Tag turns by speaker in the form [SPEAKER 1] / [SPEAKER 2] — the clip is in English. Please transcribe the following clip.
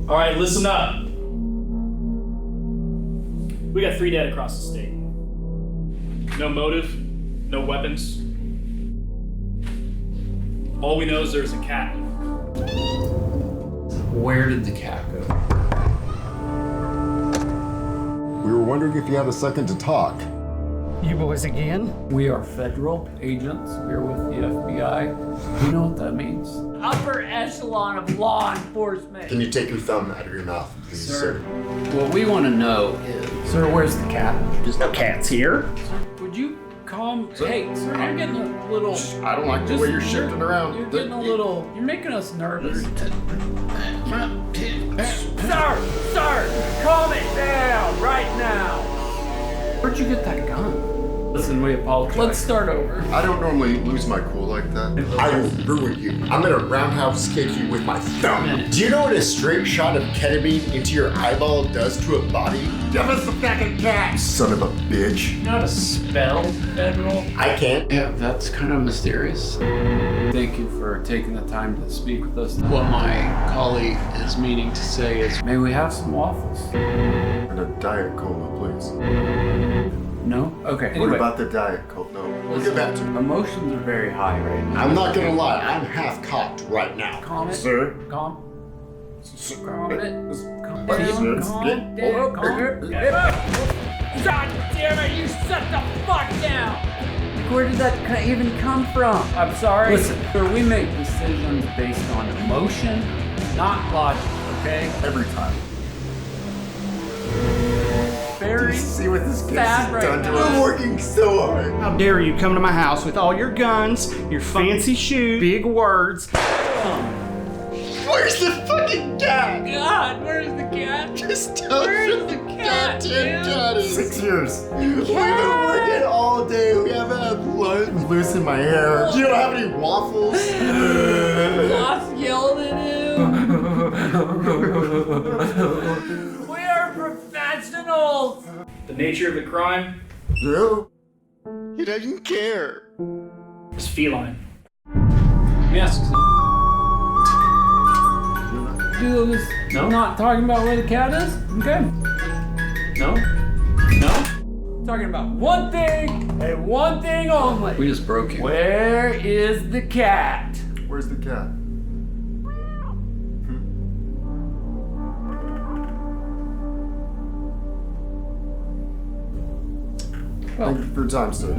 [SPEAKER 1] All right, listen up. We got 3 dead across the state. No motive, no weapons. All we know is there's a cat.
[SPEAKER 2] Where did the cat go?
[SPEAKER 3] We were wondering if you had a second to talk.
[SPEAKER 4] You boys again?
[SPEAKER 2] We are federal agents. We're with the FBI. You know what that means?
[SPEAKER 5] Upper echelon of law enforcement.
[SPEAKER 3] Can you take your thumb out of your mouth, please, sir?
[SPEAKER 2] What we want to know is, sir, where's the cat?
[SPEAKER 4] There's no cats here.
[SPEAKER 2] Would you calm? Hey, sir, I'm getting a little.
[SPEAKER 3] I don't like the way you're shifting around.
[SPEAKER 2] You're getting a little. You're making us nervous.
[SPEAKER 5] Sir, calm it down right now.
[SPEAKER 2] Where'd you get that gun? Listen, we apologize. Let's start over.
[SPEAKER 3] I don't normally lose my cool like that. I will ruin you. I'm gonna roundhouse kick you with my thumb. Do you know what a straight shot of ketamine into your eyeball does to a body? Give us the fucking cat! Son of a bitch.
[SPEAKER 5] You know how to spell federal?
[SPEAKER 3] I can't.
[SPEAKER 2] Yeah, that's kind of mysterious. Thank you for taking the time to speak with us. What my colleague is meaning to say is, may we have some waffles?
[SPEAKER 3] And a Diet Cola, please.
[SPEAKER 2] No? Okay.
[SPEAKER 3] What
[SPEAKER 2] Anyway,
[SPEAKER 3] about the Diet Cola? No, we'll get back to it.
[SPEAKER 2] emotions are very high right now.
[SPEAKER 3] I'm not gonna lie, I'm half cocked right now.
[SPEAKER 2] Calm it.
[SPEAKER 3] Sir?
[SPEAKER 2] Calm. Calm it. Calm
[SPEAKER 3] Sir,
[SPEAKER 2] down. Calm
[SPEAKER 3] get-
[SPEAKER 2] down. Calm it.
[SPEAKER 5] God damn it, you shut the fuck down!
[SPEAKER 2] Where did that even come from?
[SPEAKER 5] I'm sorry.
[SPEAKER 2] Listen, sir, we make decisions based on emotion, not logic, okay?
[SPEAKER 3] Every time.
[SPEAKER 2] Very
[SPEAKER 3] See what this case
[SPEAKER 2] sad
[SPEAKER 3] has
[SPEAKER 2] right
[SPEAKER 3] done to
[SPEAKER 2] now.
[SPEAKER 3] us? I'm working so hard.
[SPEAKER 4] How dare you come to my house with all your guns, your fancy shoes, big words.
[SPEAKER 3] Where's the fucking cat?
[SPEAKER 5] God, where's the cat?
[SPEAKER 3] Just tell
[SPEAKER 5] Where's
[SPEAKER 3] us
[SPEAKER 5] the
[SPEAKER 3] where
[SPEAKER 5] cat,
[SPEAKER 3] goddamn
[SPEAKER 5] dude?
[SPEAKER 3] cat is. 6 years. We've been working all day. We haven't had lunch. I'm losing my hair. You don't have any waffles?
[SPEAKER 5] Boss yelled at him. We are professionals.
[SPEAKER 1] The nature of the crime
[SPEAKER 3] No. He doesn't care.
[SPEAKER 1] is feline.
[SPEAKER 2] Yes. Dude, no? Not talking about where the cat is? Okay. No? No?
[SPEAKER 5] Talking about one thing and one thing only.
[SPEAKER 2] We just broke you.
[SPEAKER 5] Where is the cat?
[SPEAKER 3] Where's the cat? Thank you for your time, sir.